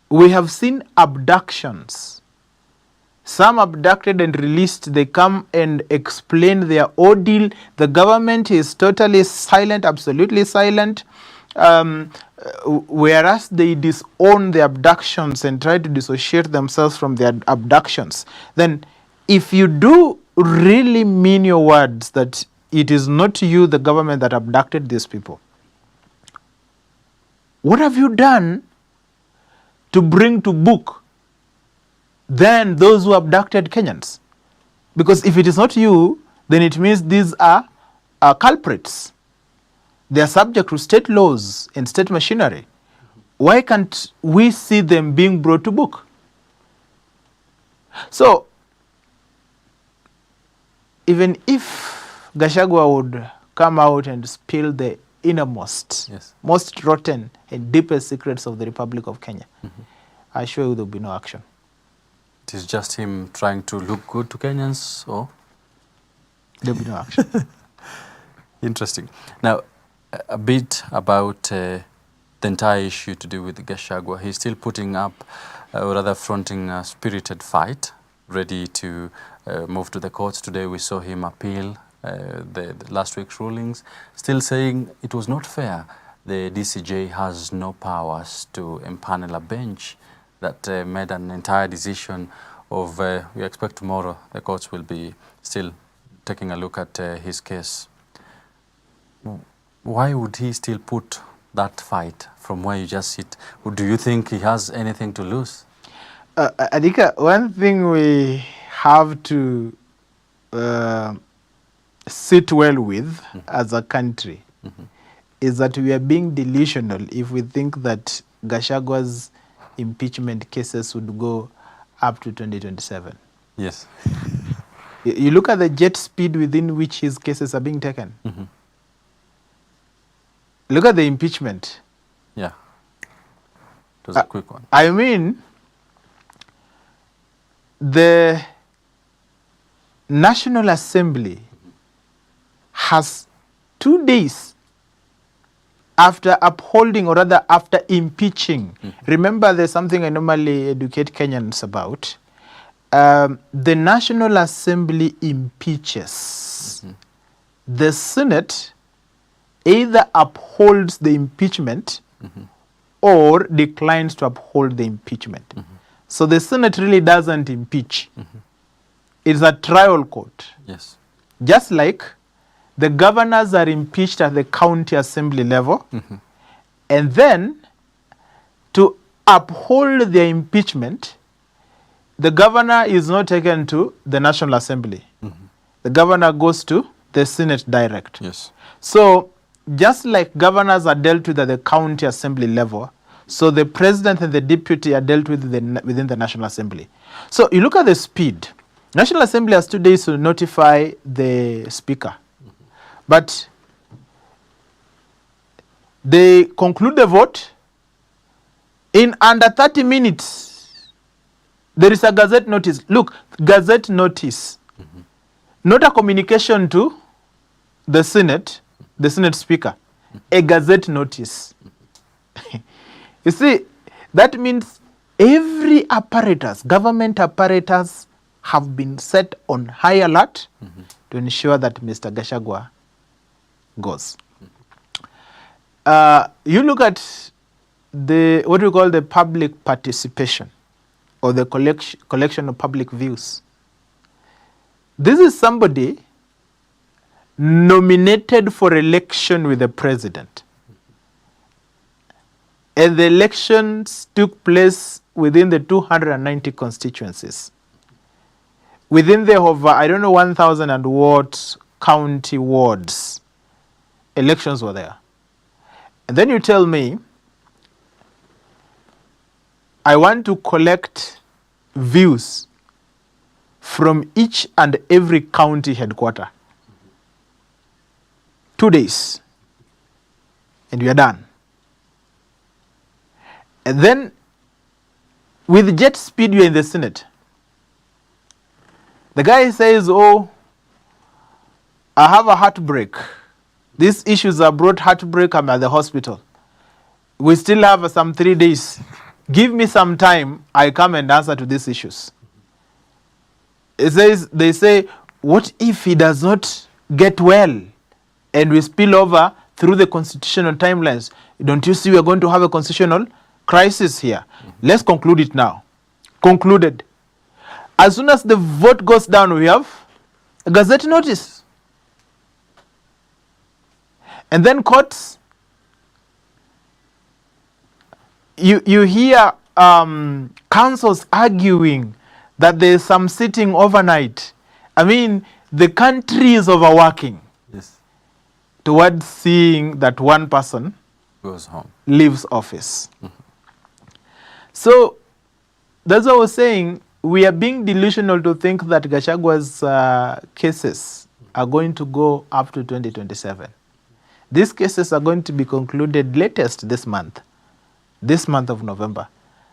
We have seen abductions. Some abducted and released, they come and explain their ordeal. The government is totally silent, absolutely silent. Whereas they disown the abductions and try to dissociate themselves from their abductions. Then if you do really mean your words that it is not you, the government, that abducted these people, what have you done to bring to book then those who abducted Kenyans? Because if it is not you, then it means these are culprits. They are subject to state laws and state machinery. Why can't we see them being brought to book? So, even if Gachagua would come out and spill the innermost, most rotten and deepest secrets of the Republic of Kenya, I assure you there will be no action. It is just him trying to look good to Kenyans, or? There will be no action. Interesting. Now, a bit about the entire issue to do with Gachagua. He's still putting up, or rather fronting a spirited fight, ready to move to the courts. Today we saw him appeal the last week's rulings, still saying it was not fair. The DCJ has no powers to empanel a bench that made an entire decision of, we expect tomorrow the courts will be still taking a look at his case. Why would he still put that fight from where you just sit? Do you think he has anything to lose? Adika, one thing we have to sit well with as a country is that we are being delusional if we think that Gachagua's impeachment cases would go up to 2027. Yes. You look at the jet speed within which his cases are being taken. Look at the impeachment. Yeah. It was a quick one. I mean, the National Assembly has 2 days after upholding, or rather after impeaching. Remember, there's something I normally educate Kenyans about. The National Assembly impeaches. The Senate either upholds the impeachment or declines to uphold the impeachment. So the Senate really doesn't impeach. It's a trial court. Yes. Just like the governors are impeached at the county assembly level, and then to uphold their impeachment, the governor is not taken to the National Assembly. The governor goes to the Senate direct. Yes. So just like governors are dealt with at the county assembly level, so the president and the deputy are dealt with within the National Assembly. So you look at the speed. National Assembly has 2 days to notify the speaker. But they conclude the vote. In under 30 minutes, there is a gazette notice. Look, gazette notice. Not a communication to the Senate Speaker. A gazette notice. You see, that means every apparatus, government apparatus, have been set on high alert to ensure that Mr. Gachagua goes. You look at what we call the public participation, or the collection of public views. This is somebody nominated for election with the president. And the elections took place within the 290 constituencies. Within the over, 1,000 and what county wards, elections were there. And then you tell me, I want to collect views from each and every county headquarter. 2 days. And we are done. And then, with jet speed, you're in the Senate. The guy says, oh, I have a heartbreak. These issues are brought heartbreak. I'm at the hospital. We still have some 3 days. Give me some time. I come and answer to these issues. It says, they say, what if he does not get well and we spill over through the constitutional timelines? Don't you see we're going to have a constitutional crisis here? Let's conclude it now. Concluded. As soon as the vote goes down, we have a gazette notice. And then courts, you hear councils arguing that there is some sitting overnight. I mean, the country is overworking towards seeing that one person goes home, leaves office. So that's what I was saying. We are being delusional to think that Gachagwa's cases are going to go up to 2027. These cases are going to be concluded latest this month of November.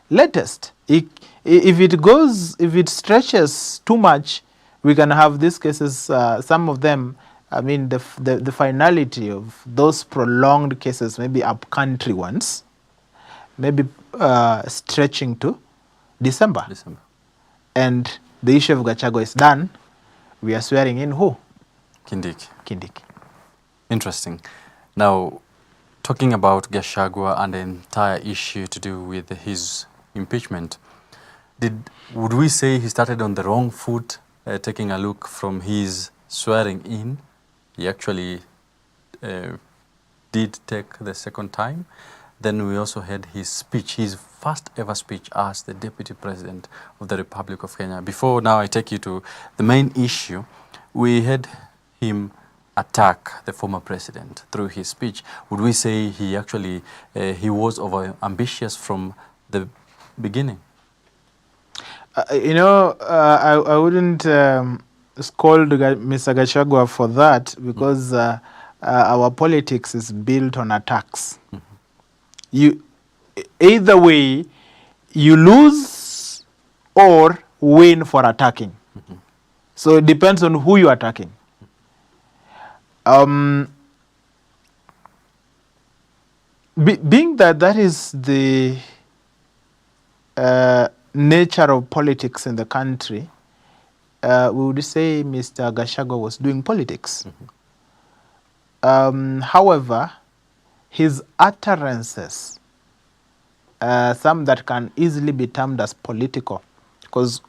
Latest. If it stretches too much, we can have these cases, some of them, I mean, the finality of those prolonged cases, maybe up-country ones, maybe stretching to December. And the issue of Gachagua is done. We are swearing in who? Kindiki. Interesting. Now, talking about Gachagua and the entire issue to do with his impeachment, would we say he started on the wrong foot, taking a look from his swearing in? He actually did take the second time. Then we also had his speech, his first ever speech as the Deputy President of the Republic of Kenya. Before now I take you to the main issue, we had him attack the former president through his speech. Would we say he actually, he was over ambitious from the beginning? I wouldn't scold Mr. Gachagua for that, because our politics is built on attacks. Either way, you lose or win for attacking. So it depends on who you're attacking. Being that is the nature of politics in the country, we would say Mr. Gachagua was doing politics. However, his utterances, some that can easily be termed as political, because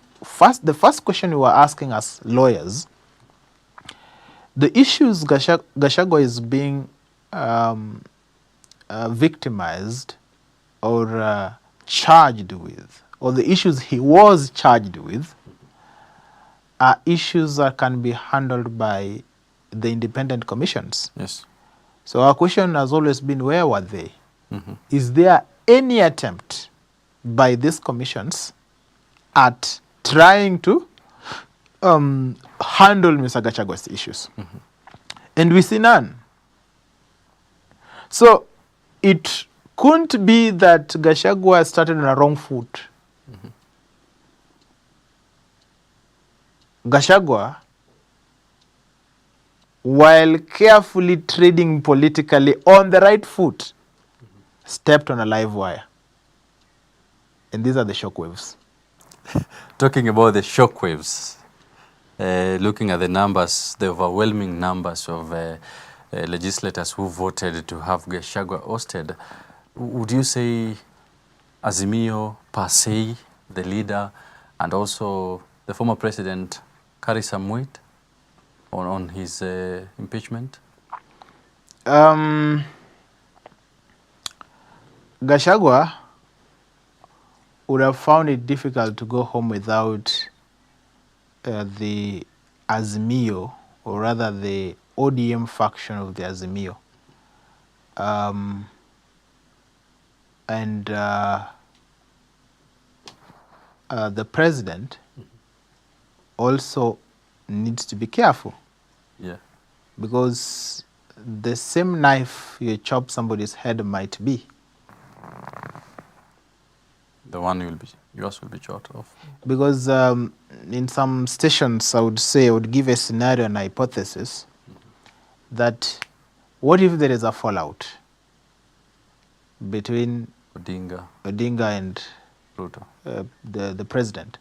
the first question we were asking as lawyers, the issues Gachagua is being victimized or charged with, or the issues he was charged with, are issues that can be handled by the independent commissions. Yes. So our question has always been, where were they? Is there any attempt by these commissions at trying to handle Mr. Gachagua's issues? And we see none. So it couldn't be that Gachagua started on a wrong foot. Gachagua, while carefully treading politically on the right foot, stepped on a live wire. And these are the shockwaves. Talking about the shockwaves, looking at the numbers, the overwhelming numbers of legislators who voted to have Gachagua ousted, would you say Azimio per se, the leader, and also the former president, carry some weight on his impeachment? Gachagua would have found it difficult to go home without the Azimio, or rather the ODM faction of the Azimio. And the president also needs to be careful. Yeah. Because the same knife you chop somebody's head might be. The one yours will be chopped off. Because in some stations, I would give a scenario and a hypothesis that what if there is a fallout between Odinga and Ruto, the president,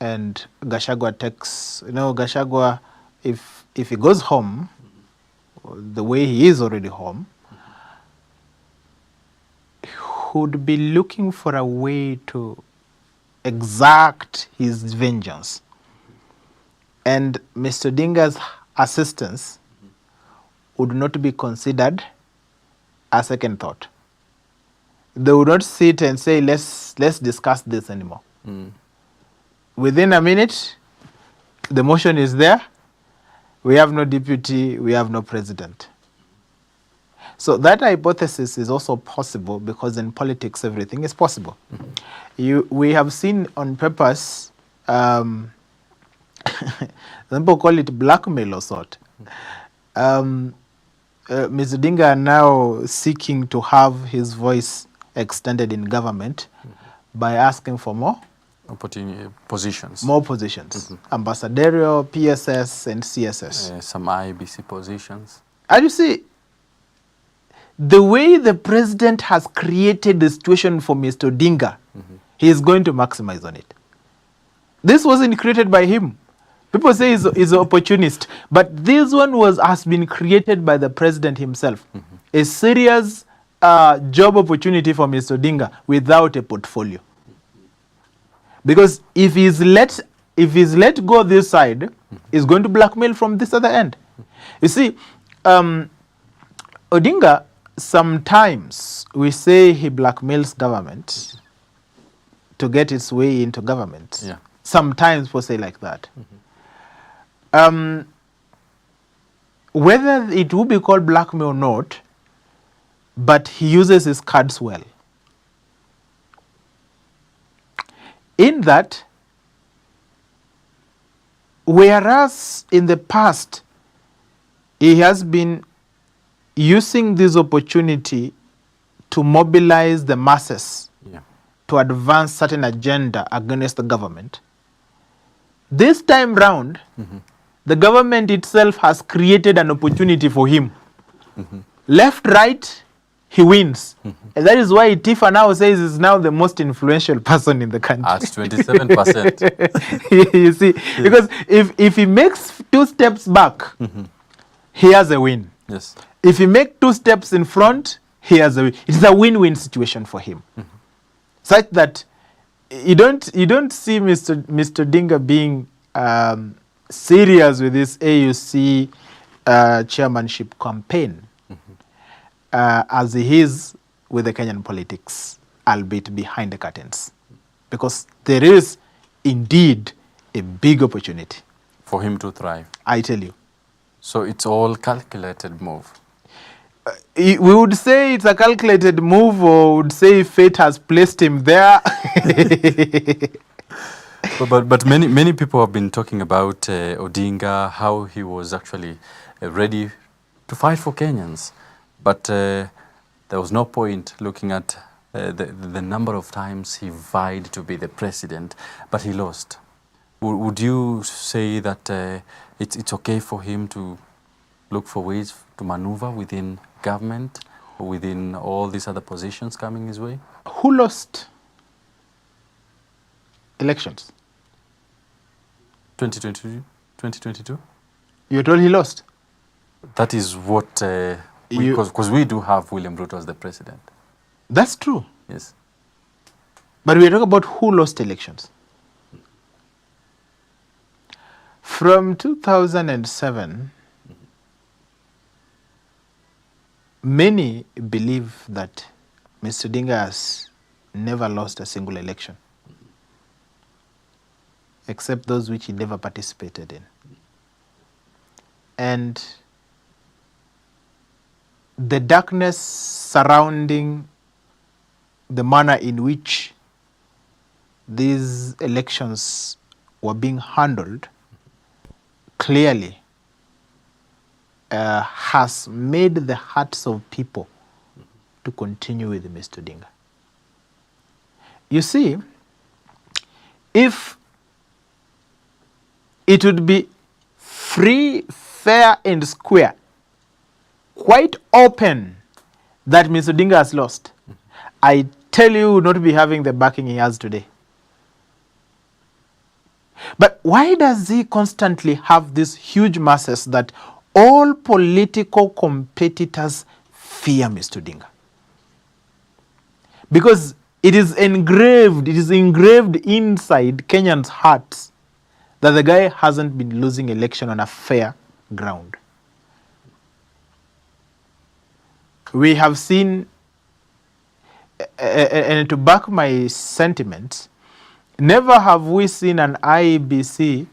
and Gachagua takes, Gachagua, if he goes home the way he is already home, would be looking for a way to exact his vengeance. and Mr. Odinga's assistance would not be considered a second thought. They would not sit and say, let's discuss this anymore. Within a minute, the motion is there. We have no deputy, we have no president. So that hypothesis is also possible because in politics, everything is possible. We have seen on purpose, some people call it blackmail or sort. Mr. Odinga are now seeking to have his voice extended in government by asking for more positions. More positions. Ambassadorial, PSS, and CSS. Some IBC positions. And you see, the way the president has created the situation for Mr. Odinga, he is going to maximize on it. This wasn't created by him. People say he's an opportunist, but this one has been created by the president himself. A serious job opportunity for Mr. Odinga without a portfolio. Because if he's let go this side, he's going to blackmail from this other end. You see, Odinga, sometimes we say he blackmails government to get its way into government. Yeah. Sometimes people say like that. Whether it will be called blackmail or not, but he uses his cards well. In that, whereas in the past, he has been using this opportunity to mobilize the masses to advance certain agenda against the government, this time round, the government itself has created an opportunity for him. Left, right, he wins. And that is why Tifa now says he's now the most influential person in the country. At 27%. You see, because if he makes 2 steps back, he has a win. Yes. If he makes 2 steps in front, he has a win. It's a win-win situation for him. Such that you don't see Mr. Odinga being serious with this AUC chairmanship campaign as he is with the Kenyan politics, albeit behind the curtains. Because there is indeed a big opportunity for him to thrive. I tell you. So it's all calculated move. We would say it's a calculated move, or would say fate has placed him there. But many people have been talking about Odinga, how he was actually ready to fight for Kenyans. But there was no point looking at the number of times he vied to be the president, but he lost. Would you say that it's okay for him to look for ways to maneuver within government, or within all these other positions coming his way? Who lost elections? 2022? You're told he lost? That is what, because we do have William Ruto as the president. That's true. Yes. But we're talking about who lost elections. From 2007, many believe that Mr. Odinga has never lost a single election, except those which he never participated in. And the darkness surrounding the manner in which these elections were being handled clearly has made the hearts of people to continue with Mr. Odinga. You see, if it would be free, fair, and square, quite open that Mr. Odinga has lost, I tell you, would not be having the backing he has today. But why does he constantly have these huge masses that all political competitors fear Mr. Odinga? Because it is engraved inside Kenyans' hearts that the guy hasn't been losing election on a fair ground. We have seen, and to back my sentiments, never have we seen an IEBC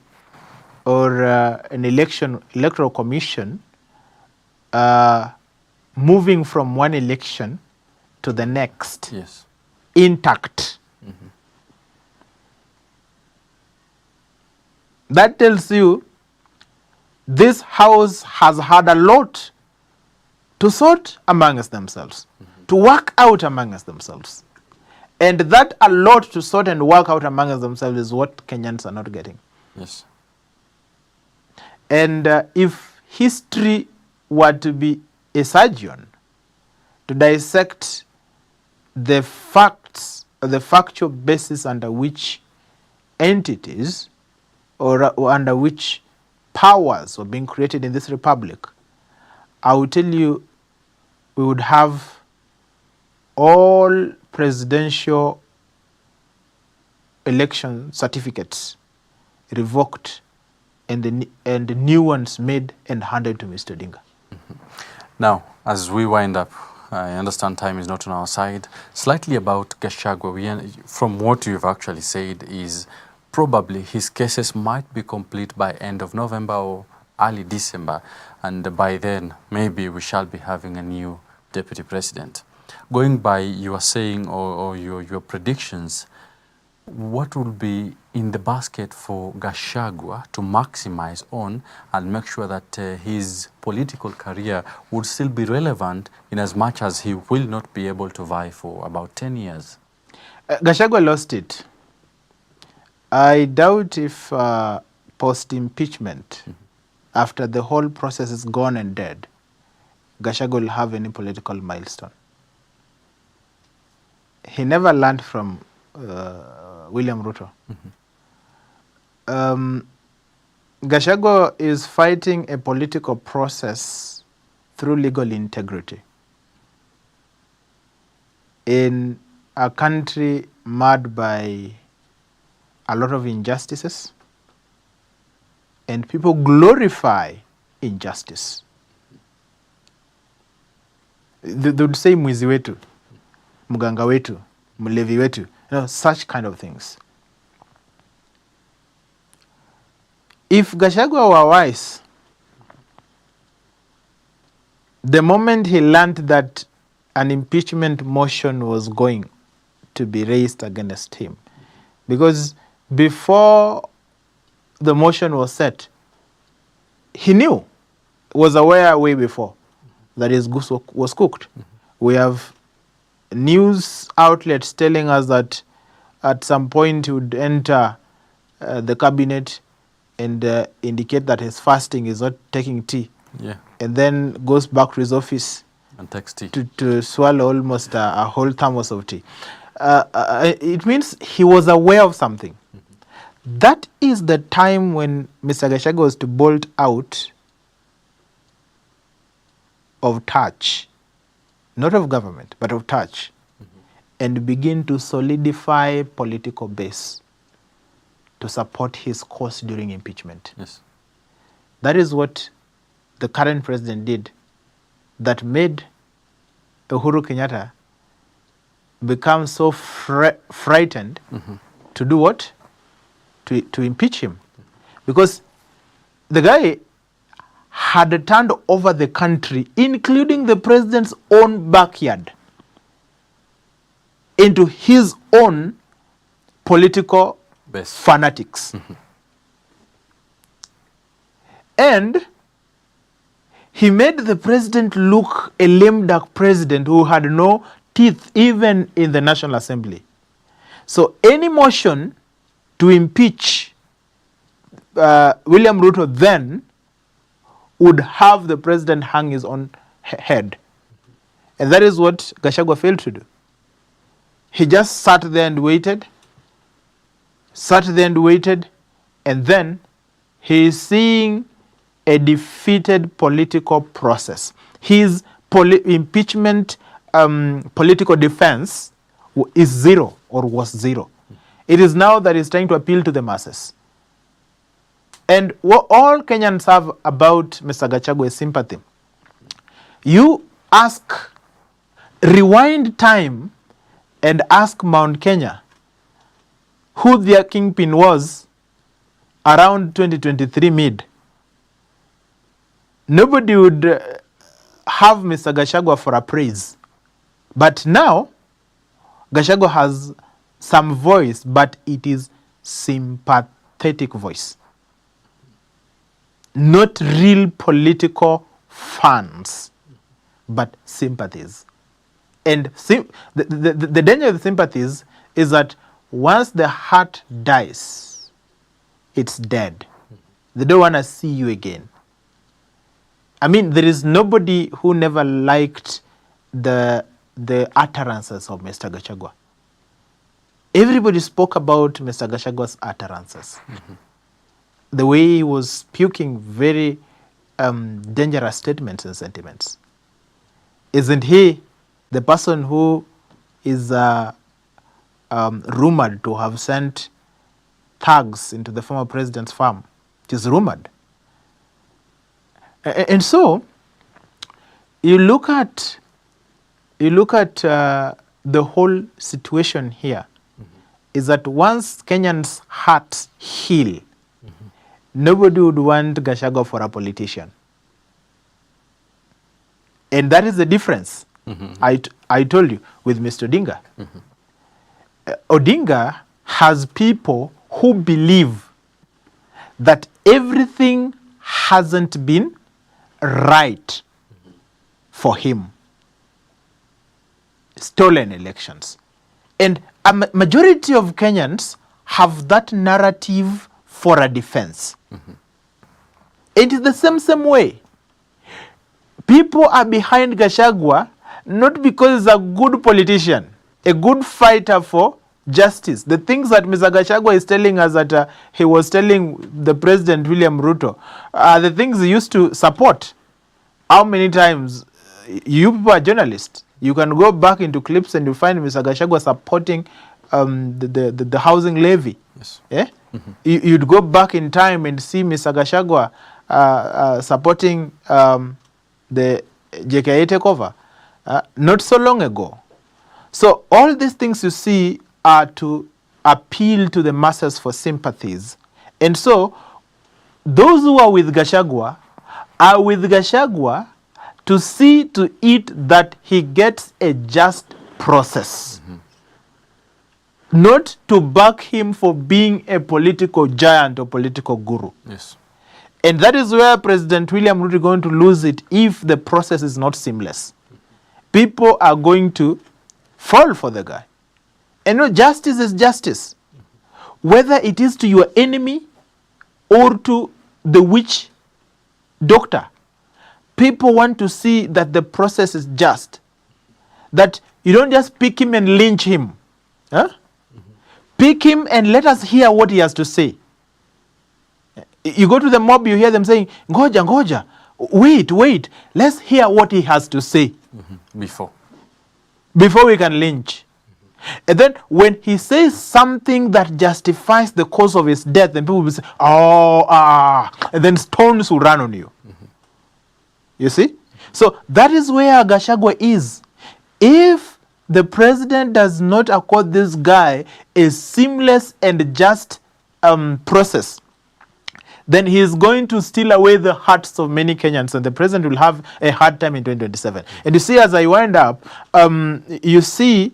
or an electoral commission moving from one election to the next intact. That tells you this house has had a lot to sort amongst themselves, to work out amongst themselves. And that a lot to sort and work out amongst themselves is what Kenyans are not getting. Yes. And if history were to be a surgeon to dissect the facts, the factual basis under which entities or under which powers were being created in this republic, I will tell you, we would have all presidential election certificates revoked and the new ones made and handed to Mr. Dinga. Now, as we wind up, I understand time is not on our side. Slightly about Gachagua, from what you've actually said, is probably his cases might be complete by end of November or early December, and by then maybe we shall be having a new deputy president. Going by your saying or your predictions, what will be in the basket for Gachagua to maximize on and make sure that his political career would still be relevant in as much as he will not be able to vie for about 10 years? Gachagua lost it. I doubt if post-impeachment, after the whole process is gone and dead, Gachagua will have any political milestone. He never learned from William Ruto. Gachagua is fighting a political process through legal integrity in a country marred by a lot of injustices, and people glorify injustice. They would say mwizi wetu, mganga wetu, mlevi wetu, such kind of things. If Gachagua were wise, the moment he learned that an impeachment motion was going to be raised against him, because before the motion was set, he knew, was aware way before, that his goose was cooked. We have news outlets telling us that at some point he would enter the cabinet and indicate that he's fasting, is not taking tea, and then goes back to his office and takes tea to swallow almost a whole thermos of tea. It means he was aware of something. That is the time when Mr. Gachagua was to bolt out of touch, not of government, but of touch, and begin to solidify political base to support his cause during impeachment. Yes. That is what the current president did, that made Uhuru Kenyatta become so frightened to do what? To impeach him. Because the guy had turned over the country, including the president's own backyard, into his own political fanatics. And he made the president look a lame duck president who had no teeth even in the National Assembly. So any motion to impeach William Ruto then would have the president hang his own head. And that is what Gachagua failed to do. He just sat there and waited, and then he is seeing a defeated political process. His impeachment political defense is zero, or was zero. It is now that he's trying to appeal to the masses. And what all Kenyans have about Mr. Gachagua is sympathy. You rewind time and ask Mount Kenya who their kingpin was around 2023 mid. Nobody would have Mr. Gachagua for a praise. But now, Gachagua has some voice, but it is sympathetic voice. Not real political fans, but sympathies. And the danger of the sympathies is that once the heart dies, it's dead. They don't want to see you again. I mean, there is nobody who never liked the utterances of Mr. Gachagua. Everybody spoke about Mr. Gachagua's utterances. The way he was puking very dangerous statements and sentiments. Isn't he the person who is rumored to have sent thugs into the former president's farm? It is rumored. And so, you look at the whole situation here, is that once Kenyans' hearts heal, nobody would want Gachagua for a politician. And that is the difference. I told you with Mr. Odinga. Odinga has people who believe that everything hasn't been right for him. Stolen elections. And a majority of Kenyans have that narrative for a defense. It is the same way. People are behind Gachagua not because he's a good politician, a good fighter for justice. The things that Mr. Gachagua is telling us that he was telling the President William Ruto are the things he used to support. How many times? You people are journalists. You can go back into clips and you find Mr. Gachagua supporting the housing levy. Yes. Yeah? You'd go back in time and see Mr. Gachagua supporting the JKA takeover not so long ago. So all these things you see are to appeal to the masses for sympathies. And so those who are with Gachagua are with Gachagua to see to it that he gets a just process. Not to back him for being a political giant or political guru. Yes. And that is where President William Ruto is going to lose it if the process is not seamless. People are going to fall for the guy. And no, justice is justice. Whether it is to your enemy or to the witch doctor, people want to see that the process is just. That you don't just pick him and lynch him. Huh? Pick him and let us hear what he has to say. You go to the mob, you hear them saying, Ngoja, wait, let's hear what he has to say. Before we can lynch. And then when he says something that justifies the cause of his death, then people will say, and then stones will run on you. You see? So that is where Gachagua is. If the president does not accord this guy a seamless and just process, then he is going to steal away the hearts of many Kenyans, and the president will have a hard time in 2027. And you see, as I wind up, you see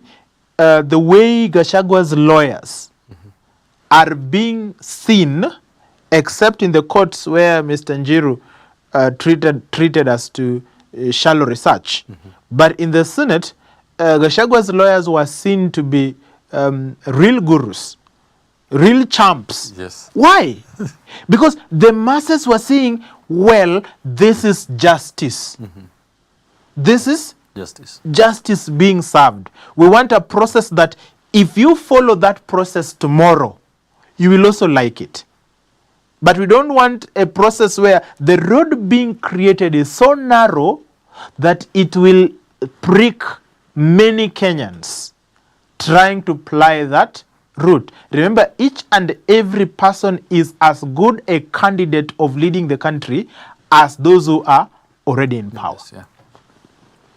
the way Gachagua's lawyers are being seen, except in the courts where Mr. Njiru treated us to shallow research. But in the Senate, Gachagua's lawyers were seen to be real gurus, real champs. Yes. Why? Because the masses were saying, well, this is justice. This is justice being served. We want a process that if you follow that process tomorrow, you will also like it. But we don't want a process where the road being created is so narrow that it will prick many Kenyans trying to ply that route. Remember, each and every person is as good a candidate of leading the country as those who are already in power. Yes, yeah.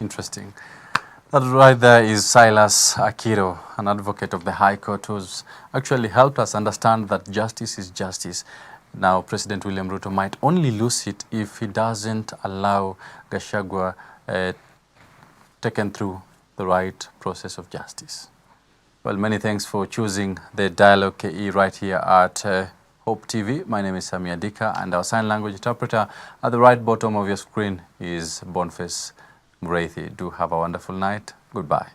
Interesting. That right there is Silas Akiro, an advocate of the High Court, who's actually helped us understand that justice is justice. Now, President William Ruto might only lose it if he doesn't allow Gachagua taken through the right process of justice. Well, many thanks for choosing the Dialogue KE right here at Hope TV. My name is Sammy Adika, and our sign language interpreter at the right bottom of your screen is Boniface Muriithi. Do have a wonderful night. Goodbye.